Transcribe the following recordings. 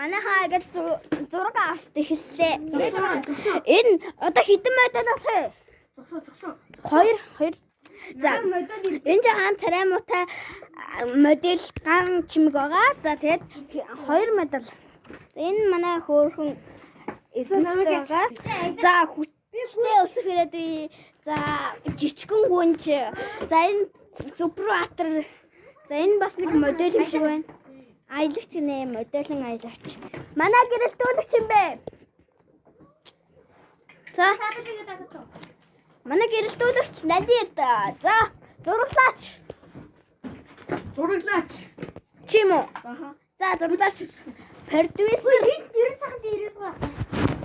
манайхаа ингэж зураг авалт эхэллээ. Энэ одоо хэдэн модель болох вэ? 2. За энэ жахан царай муутай модель ган чимэг байгаа. За тэгээд 2 модель. Энэ манай хөөрхөн байгаа. За хүчтэй өсөх ирээд за жижигхэн гүнж. За энэ суперватер. За энэ бас нэг модель юм шиг байна. Аялагч нэ моделын аялагч. Манай гэрэлтүүлэгч юм бэ? За манай гэрэлтүүлэгч Надир да. За зураглаач. Чим үү? За зураглаач.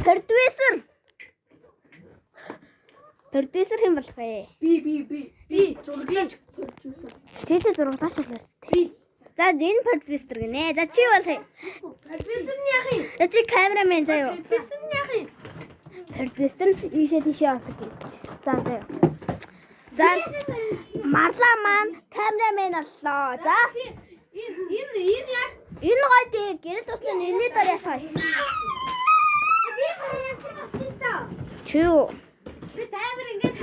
Продюсер. Продюсер хэм болох вэ? Би зураглаач продюсер. Чи зураглаач болоо. За энэ продюсер гинэ. За чи болох юм. Продюсер нь яах юм? За чи камерамен заяа. Продюсер нь яах юм? Продюсер ийшээ тийшээ осох гэж. За заяа. За марлаа маань камерамен боллоо. За Энэ яах? энэ гоё дээ. Гэрэл туслан энэний дор ясаа. Би барайсан. Чи юу? Би таймер ингээд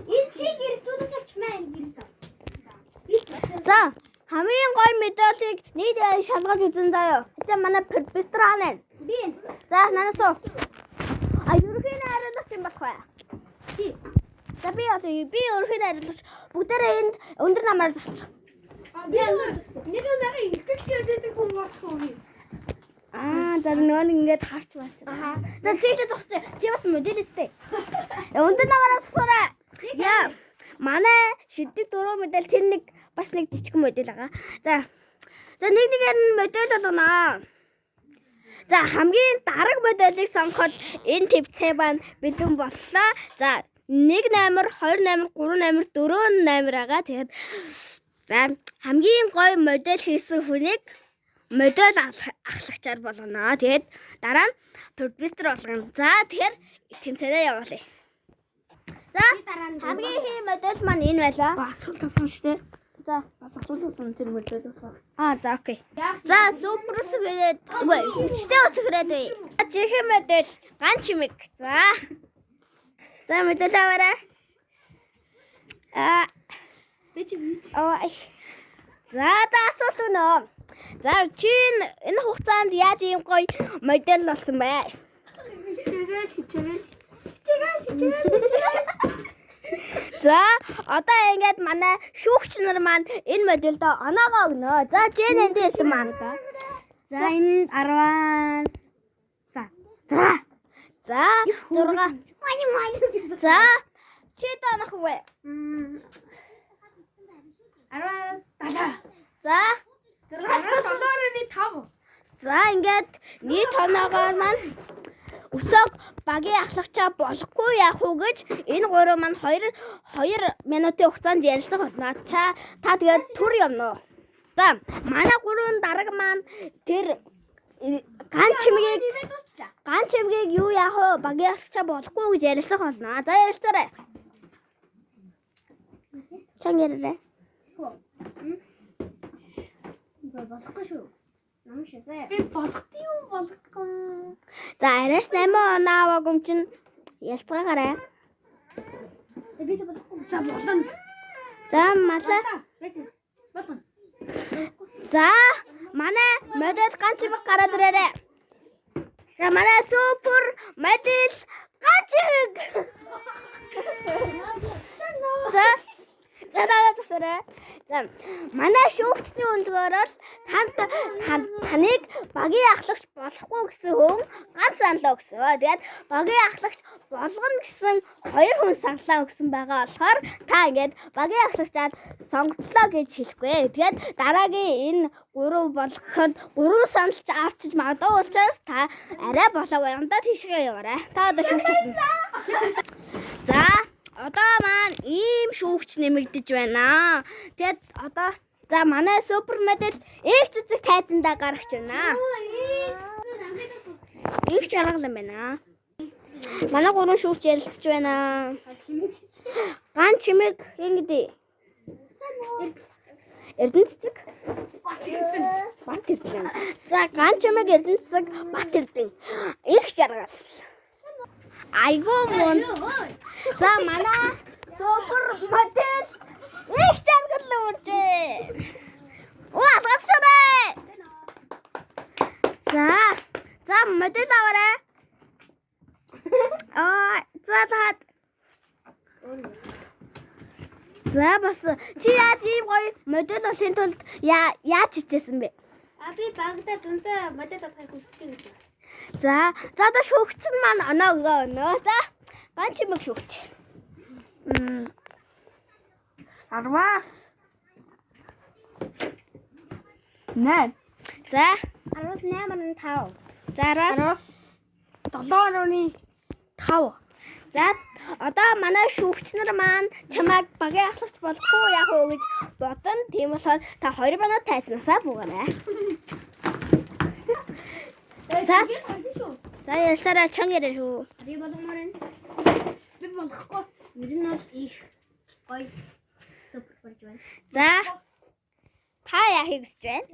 энэ чи гэртүүлж маань гэртээ. За хамгийн гоё медалийг нийт шалгаж үзэн заяа. Хэвээ манай продюсер хаана вэ? Би. За нанаас уу. Ерөнхий найруулагч юм болох бай. Чи. За би ерөнхий найруулагч. Бүгдээрээ энд өндөр намаар засч. Би нэг нэг ихтэй хүн болох юм. За нөгөө нэг ингээд харч байна. За чи зогсож. Чи бас моделистэй. Өндөр намаар засаарай. Яа. Манай шиддэг 4 модель тэр нэг бас нэг жижиг модель байгаа. За нэгээр нь модель болгоно. За хамгийн дараг моделийг сонгоход энэ твцээ байна бэлэн боллоо. За 1 номер, 2 номер, 3 номер, 4 номер байгаа. Тэгээд за хамгийн гоё модель хийсэн хүнийг модель ахлагчаар болгоно. Тэгээд дараа нь продюсер болгоно. За тэгэхээр тэмцээрээ явуулъя. За хамгийн хий модель маань энэ байлаа. Асуулт асуусан шүү дээ. За Бас асуулт асуусан тэр модель асуу. за окей. За суперс гэдэг үгүй хүчтэй өсгөрөөд бай. Чихэн модель ган чимэг. За модель аваарай. За асуулт өгнө. За чи энэ хугацаанд яаж ийм гоё модель болсон бэ? За одоо ингээд манай шүүгч нар маань энэ модельд оноогоо өгнө. За Жен энд ирсэн маань да. За энэ 10. За 6. За чи доонох вэ? 10. За 7.5. за ингээд нийт оноогоо маань өсөг багийн ахлагчаа болохгүй яах уу гэж энэ гурав маань 2 минутын хугацаанд ярилцах болно. Та тэгээд түр явна уу? За манай гурван дарга маань тэр ган чимгийг юу яах вэ? Багийн ахлагчаа болохгүй гэж ярилцах болно. За ярилцаарай. Чанга ярарай. Болохгүй шүү. Би болохгүй. За арайш 8 оноо аваагүй чинь ялцгаагаарай. Би болохгүй. За болно. За малаа. Болно. За манай модель ганч чимэг гараад ирээрэй. За манай супер модель ганч чимэг. За манай шүүгчний үнэлгээгээр таныг багийн ахлагч болохгүй гэсэн хүн ганц саналаа өгсөн. Тэгээд багийн ахлагч болгоно гэсэн 2 хүн саналаа өгсөн байгаа болохоор та ингээд багийн ахлагчаар сонгоцлоо гэж хэлэхгүй. Тэгээд дараагийн энэ 3 болгоход 3 саналч авчиж магадгүй учраас та арай болоогүй янда тийшээ яваарай. Та одоо шүүгч болно. За одоо маань ийм шүүгч нэмэгдэж байна. Тэгэд одоо за манай супер модель их цэцэг тайзандаа гаргаж байна. Их жаргал юм байна. Манай гурван шүүгч ярилцж байна. Ган чимэг ингэдэй. Эрдэнэ цэцэг. Бат эрдэнэ. За ганч чимэг эрдэнэ цэцэг бат эрдэнэ. Их жаргал. Айгуу мөн. За манай супер модель их жаргал үржээ. Оо алгасараа. За модель аваарай. За таад. За бас чи яаж ийм гоё модель олохын тулд яаж хичээсэн бэ? Би багада дүнтэй модель болохыг хүсэж байгаа. За одоо шүүгцэн маань оноо. За ганч чимэг шүүгч. 10-аас 8. За 18.5. за 7.5. За одоо манай шүүгч нар маань чамайг багийн ахлагч болохгүй яах вэ гэж бодсон. Тийм болохоор та 2 банаа тайзнасаа буугаарай. За ялцаараа чанга ярэ шүү. Би болгомоор байна. Би болохгүй. Ер нь бол их гоё супер болж байна. За та яахыг хүсэж байна?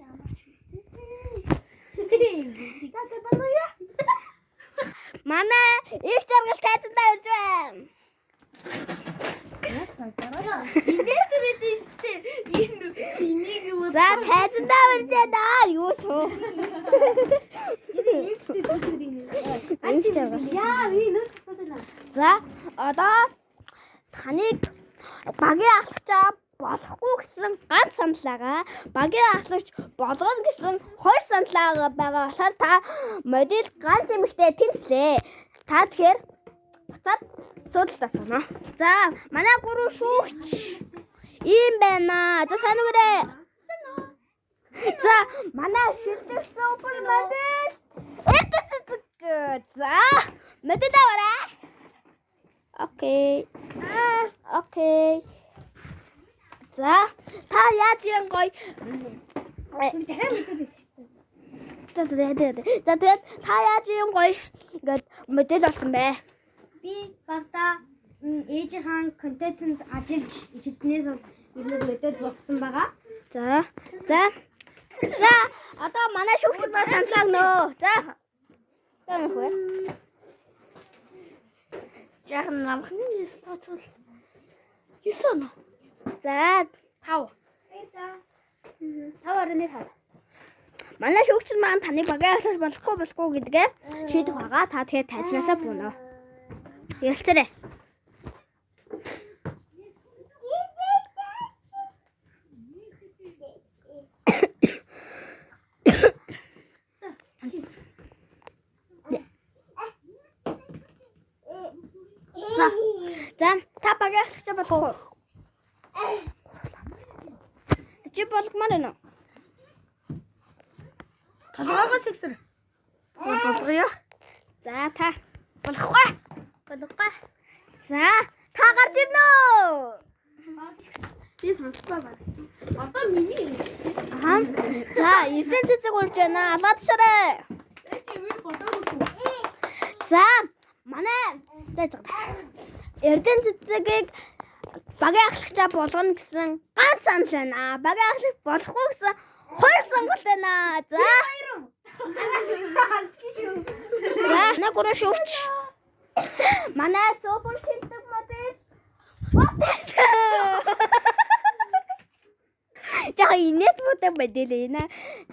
Манай их жаргал тайзандаа урж байна. За тайзандаа урж байна. Юу суу. За одоо таныг багийн ахлагчаа болохгүй гэсэн ганц саналаагаа багийн ахлагч болгоно гэсэн 2 саналаагаа байгаа болохоор та модель ганц эмэгтэй тэмцлээ. Та тэгэхээр буцаад суудалтаа санаа. За манай гурав шүүгч ийм байна. За сайн үгээрэй. За манай шилдэг супер модель эцэцэг. За модель аваарай. Окей. За та яаж юм гоё. За тэгээд та яаж юм гоё ингээд модель болсон бэ? Би багада ээжийн контентэнд ажиллаж ихснээс ер нь модель болсон байгаа. За одоо манай шүүгчд бас саналаа нөө. За тэмхүү. Яхан намхны статус. Юусэн? За 5. 5.5. Манай шүүгчд маань таны багийн ахлагч болохгүй гэдгээ шийдэх байгаа. Та тэгээд тайзнаасаа бууна. Ялцаарай. За та багийн ахлагч болохгүй. Чи болгомоор байна уу? Толгоогоо сэгсэр. Болгоё. За та болохгүй. За та гарч ирнэ үү? Би сонсохгүй байна. Одоо миний. За эрдэнэ цэцэг урж байна. Алгаадшаарай. За манай эрдэнэ цэцэгийг багийн ахлагчаа болгоно гэсэн ганц санал байна. Багийн ахлагч болохгүй гэсэн 2 сонголт байна. За манай гурав шүүгч. Манай супер шилдэг модель. За инээд модель байна.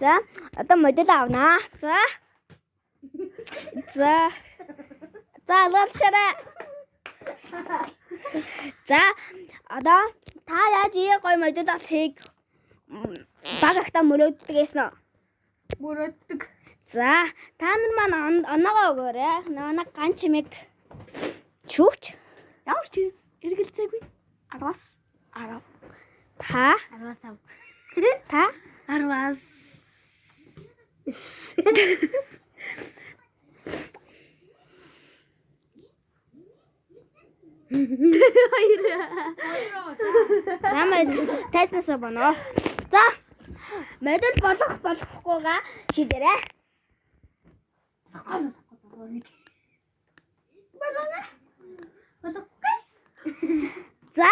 За одоо модель авнаа. За алгаадшаарай. За одоо та яаж ийм гоё модель авахыг багахта мөрөөддөг гэсэн үү? Мөрөөддөг. За та нар маань оноогоо өгөөрэй. Наа ганч чимэг шүүгч. Ямар ч эргэлзээгүй. 10-аас 10. Та 15. Та 10-аас Намайг тайснасаа боно. За модель болохгүйгаа шийдээрэй. За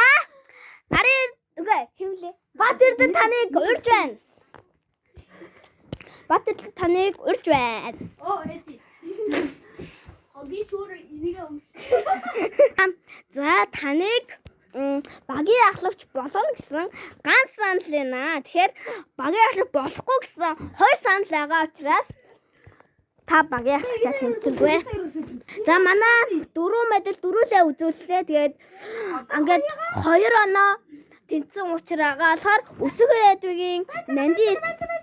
Үгүй хэмлээ. Баатэрд таныг урьж байна. Баатэрд таныг урьж байна. Ээжи. Хоги чөөр энийг За таныг багийн ахлагч болно гэсэн ганц санал байна. Тэгэхээр багийн ахлагч болохгүй гэсэн 2 санал байгаа учраас та багийн ахлагчаа тэмцэлгүй. За манай 4 медаль дөрүүлээ үзүүллээ. Тэгээд ингээд 2 оноо тэнцсэн учраас өсөх ирээдүйн Нандин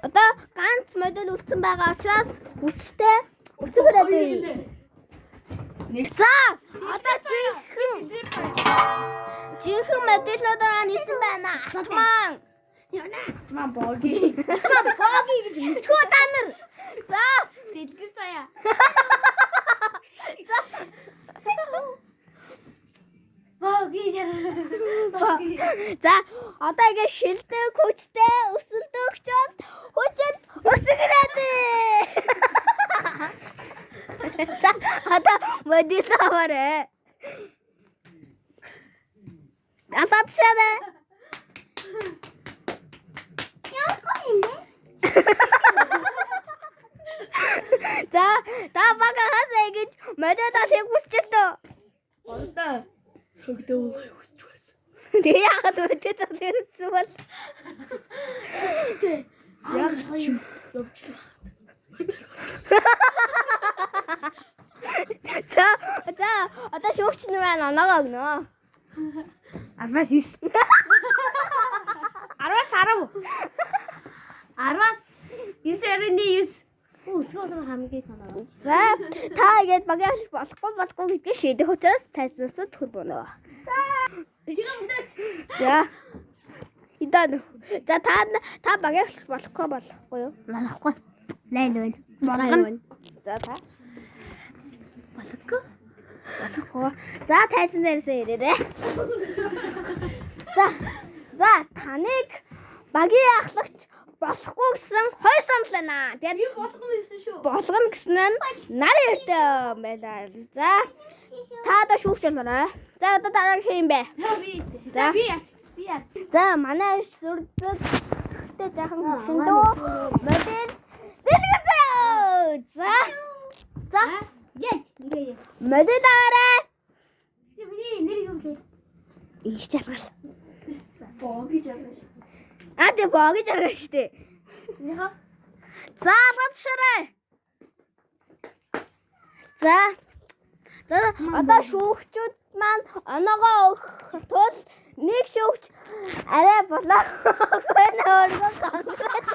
одоо ганц медаль үлдсэн байгаа учраас хүчтэй өсөх ирээдүй. За одоо жинхэнэ медаль нисэн байна. Атман. Атман боги. Боги гэж мэдгүй та нар. За дэлгэр заяа. боги боги. За одоо ингэ шилдэг хүчтэй өсөлтөө өчөөс хүчит өсгөрөөдөө. За одоо медаль аваарэ. Ататшаа. Яагаад юм бэ? За та багаас ингэж медаль тэгвчээстөө. Ондоо цогдөө хүсч байсан. Тэг яагаад өдөө тэгсэн бол? Яг ч явчихлаа. За одоо шүүгч нар оноогоо өгнө. 19. 10-10. Өсгөөс хамгийн санаа. За та ингэж багийн ахлагч болохгүй гэдгийг шийдэх учраас тайзнаас төр боноо. За. Идан. За та багийн ахлагч болохгүй юу? Болохгүй. Лайлвал. Болгоно. За та. Болохгүй. За тайсан дээрсээ ирээрэй. За таныг багийн ахлагч болохгүй гэсэн 2 санал байна. Тэгээд болгоно гэсэн шүү. болгоно гэсэн нь нар ярьтай байлаа. За та одоо шүүгч болоорой. За одоо дараагийн юм бэ? За би яач. За манай сүрдэг тэ жахан хөшөндөө модель дэлгэрээ. За яач. модель аваарай. Миний нэр юу вэ? Их жаргал. Боги жаргал. Тэ боги жаргал штэ. За батшараа. За одоо шүүгчүүд маань оноогоо өгөх тул нэг шүүгч арай болоо. Өөргөө конкрет.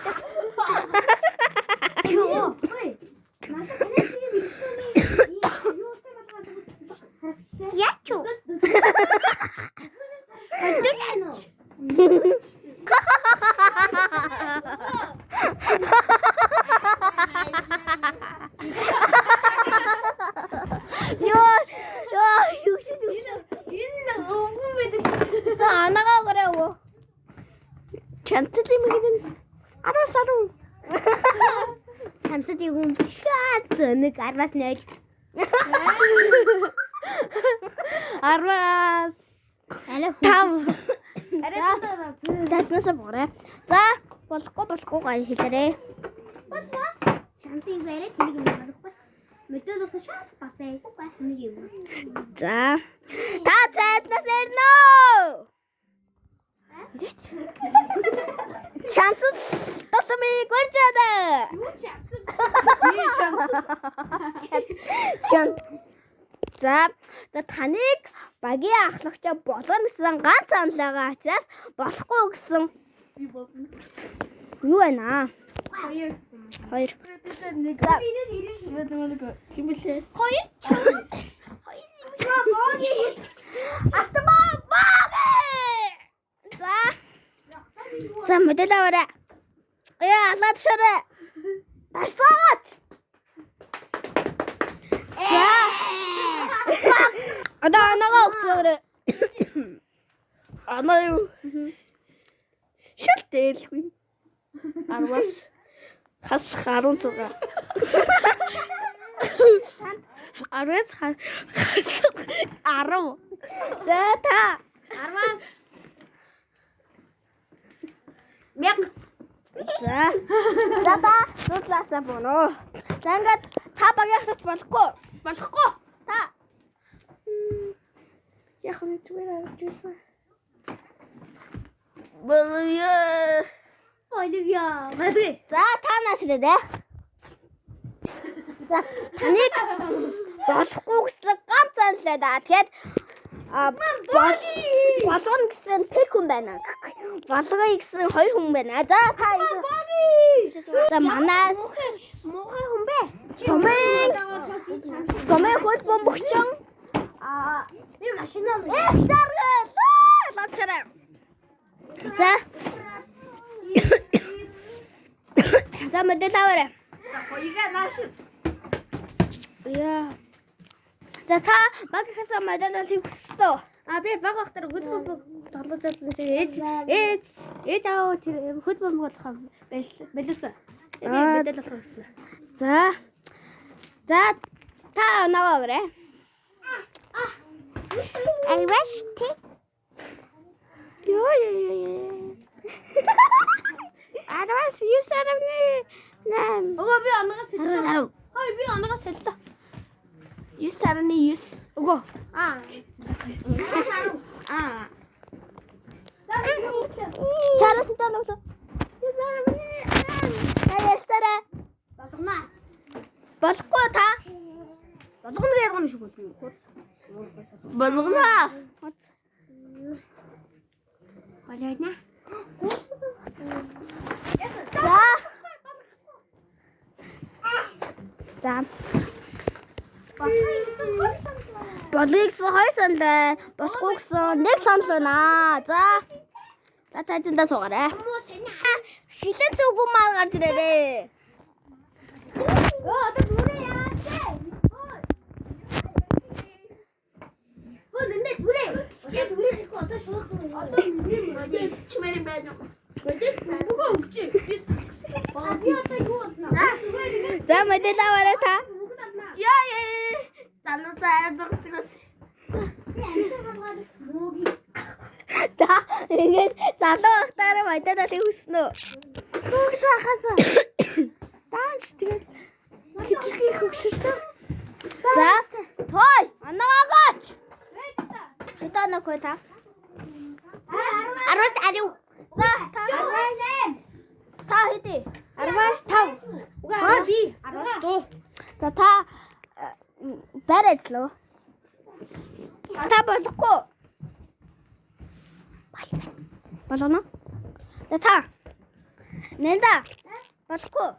Ячу. Чамцад юм гэдэг арасаруу. Чамцад юм шат нэг 10-аас 0. 10-аас аль 5. Таснаас бороо. За болохгүй гай хэлээрээ. Чамцыг яриад нэг юм болохгүй. Мэдээд болох шат батай. Нэг юм. За та цайснаас ирнэ. Чамцад тосмыг гэрчээд. Юу чамцад? За таныг багийн ахлагчаа болгоно гэсэн ганц санал байгаа учраас болохгүй гэсэн юу байна? 2. Нэг. Химэлээ. 2 чамд. 2 боги. Атмаа боги. За модель аваарай. Алаад шараа. Тасаач. Одоо анагаа өгцөөрэй. Анаа юу? Шилтэлгүй. 10-аас хас 16. 10-аас хас 10. За та 10-аас Мянга. За. За та нуудлаасаа боноо. За ингээд та багийнхаас болохгүй. Болохгүй. Та. Яг нэг зүгээр авч ирсэн. Болоё. Олигя. Мэдээ. За та наасрээ. За таныг болохгүй гэсэн ганц занлаа да. Тэгэхээр болгоно гэсэн тэг хүн байна. Болгоё гэсэн хоёр хүн байна. За та за манаас Муухай хүн бэ? Сумын хөл бомбогчин Би машинаа. заргал. Лацараа. За. За мэдээлавараа. Хоёроо нааш. Яа. За та багийнхаас мэдээлэл хүссэ. Би баг ахтар хөдөлбөмбөг тоглож байсан чи ээж аав тэр хөдөлбөмбөг болох байлсан. Би мэдээлэл авах гэсэн. За. За та наваа гэрэ. Айваш ти. Ёо. Арвас юсарны нам. Ого би оноогоос Хараа. Хой би оноогоос хэллээ. 9.9. Ого. Чарас тоногс. Ястараа. Болгоно. Болохгүй та. Болгоно яг юм шиг үү? Болгоно. Олойна. За. За. Болгоё гэсэн хоёр санал, болохгүй гэсэн нэг санал байна. За. За тайзандаа суугаарай. Хилэн зүгүү маа гарч ирээрээ. Одоо түрээ яа. Нэ түрээ. Яг түрээ гэхгүй одоо шууд. Одоо түрээ чимээр байна. Бүгөө өгч. Би одоо юу болно? За мэдээлавараа та. Яа. Танаа дөртгөөс. Мууги. За ингээд залуу ахтаараа мэдээлэл хүснэ. Бүгд хасаа. Тааш тэгээд хитрхи хөгшөрсөн. За той анаагаач. Хэдэн нөхөө та? 18. За та та хэдий? 15. Угаа би 12. За та барайдлаа. Та болохгүй. Болгоно. За та. Нэнда. Болохгүй.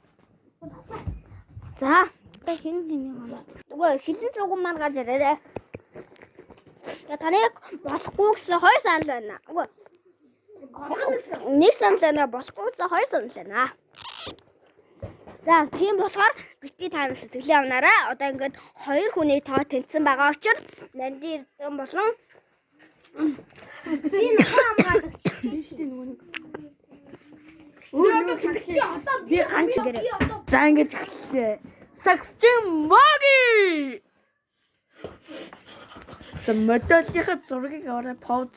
За. Та хин хаа. Угаа хилэн зүгэн маань гарч ирээрээ. За таныг болохгүй гэсэн хоёр санал байна. Угаа. Нэг санал байна. Болохгүй гэсэн хоёр санал байна. За тийм болохоор битгий та нас сэтгэлээ авнараа. Одоо ингээд хоёр хүний тоо тэнцсэн байгаа учраас нанди эрдэн болон би нөхөн амгаад биш тийм нэг. Би ганц гэрээ. За ингэж эхэллээ. Сагсчин маги. За мэдээллийн зургийг аваад пауз.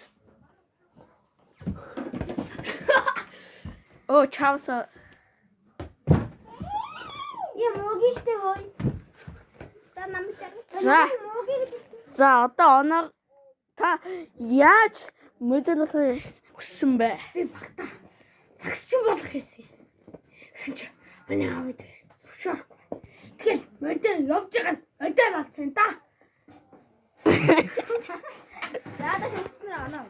Оо чавса. Я мууги штэ хой. За намайг За. За одоо оноо та яаж мэдээлэл өгсөн бэ? би багтаа сагсчин болох гэсэн. Гэсэн чи манай аав зөвшөөрөхгүй. Тэгэл модон явж байгаа нь модон болсон да. За да хэлчихнэ оноо.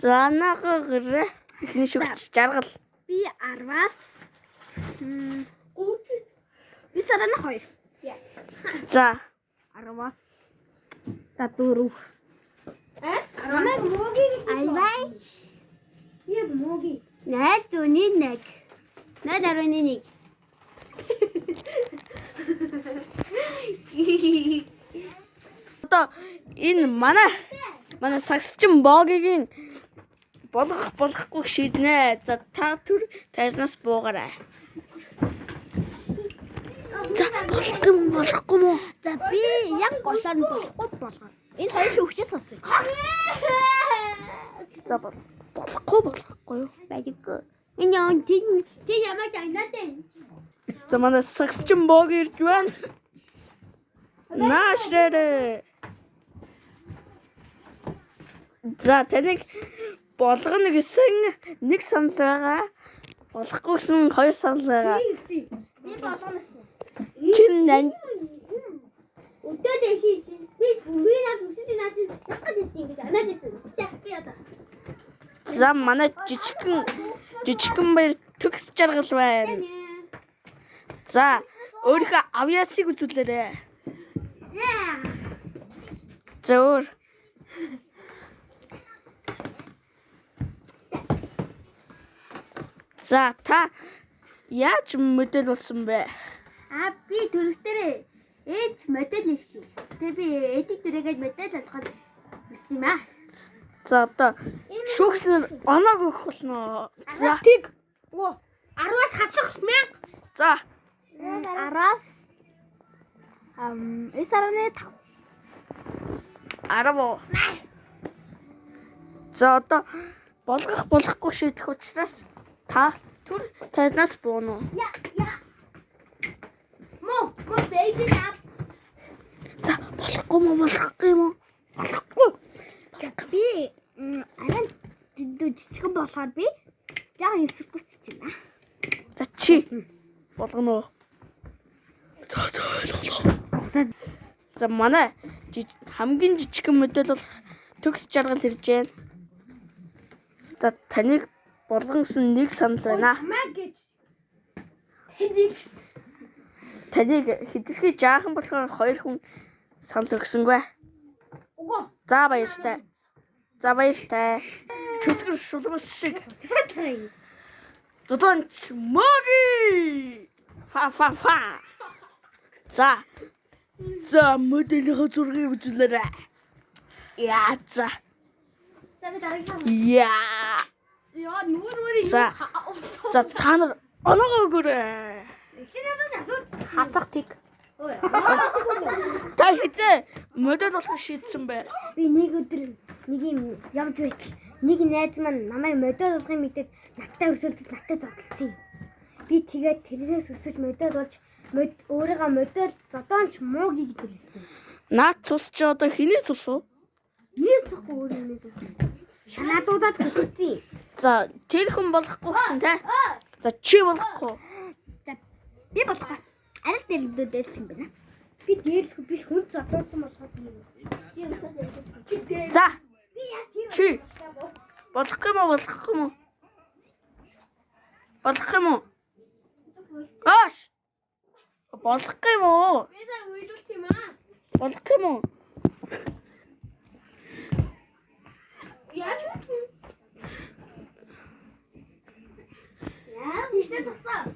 За оноогоо гэрээ. Эхний шүгч жаргал. Би 10-аас би сарана 2. За 10-аас та 4. Намайг мууги гэж. Айвай. Яг мууги. 8.1. 8.1. Одоо энэ манай сагсчин богийн болохгүй шийднэ. За та түр тайзнаас буугаарай. За болохгүй мó. За би яг голоор нь болохгүй болгоо. Энэ хоёр шүүгчээс сонсъё. За болохгүй юу? Баяг. энэ тийм ямаа тагнаатай. За манай сагсчин бог ирж байна. Наашрээ. За таныг болгоно гэсэн нэг санал байгаа. Болохгүй гэсэн хоёр санал байгаа. Би болгоно. Чин нан Өдөө дэшиж би наад үсэд наад дахад идэх гэж анаад идэх. Би ята. за манай жижигхэн баяр төгс жаргал байна. За өөрийнхөө авьяасыг үзүүлээрэй. За өөр. За та яаж модель болсон бэ? Би төрөлтөрөө ээж модель хийсэн. Тэгээ би эдик дүрэгээд модель болгоод ирсэн юм аа. За одоо шүүгчнэр оноог өгөх болно. За Тиг. 10-аас хасах 1000. за 10-аас 9.5. 10. За одоо болгох болохгүй шийдэх учраас та түр тазнаас бууно. Я. Мо бэйби нап. За болохгүй юм уу? Болохгүй. Би арай жижигэн болохоор би жаа хэсэг бүсч байна. За чи болгоно. За ойлголоо. За манай хамгийн жижигхэн модель болох төгс жаргал ирж байна. За таныг болгонсон нэг санал байна. Хамаа гэж. Таныг хэтэрхий жаахан болохоор хоёр хүн санал өгсөнгүй. Үгүй. За баяртай. Чөтгөр шулмас шиг. Додонч моги. Фа. За модельийнхаа зургийг үзүүлээрэй. Яа за. Яа. Яа нүрүүрий. За та нар оноогоо өгөөрэй. Хасах тиг. Та хизээ модель болох шийдсэн бай. Би нэг өдөр нэг юм явж байтал нэг найз маань намайг модель болохыг мэдээд надтай өрсөлдөж надтай зодтолсон юм. Би тэгээд тэрнээс өсөж модель болж өөрийгөө модель зодоонч мууги гэж хэлсэн. Наад цус чи одоо хэний цус уу? Нэг зөхгүй өөр юм уу? Шанаадуудад хөтөлсөн. За тэр хүн болохгүй гэсэн те. За чи болохгүй. Би болохгүй. Арай дэлгдөө дээрсэн юм байна. Би дээрлэх биш хүн зодоосон болохоос юм. За чи болохгүй юм уу? Гош. Болохгүй юм уу? Би сая уйлуулсан юм аа. Болохгүй юм уу? Яаж вэ? Яа, биш тасаа.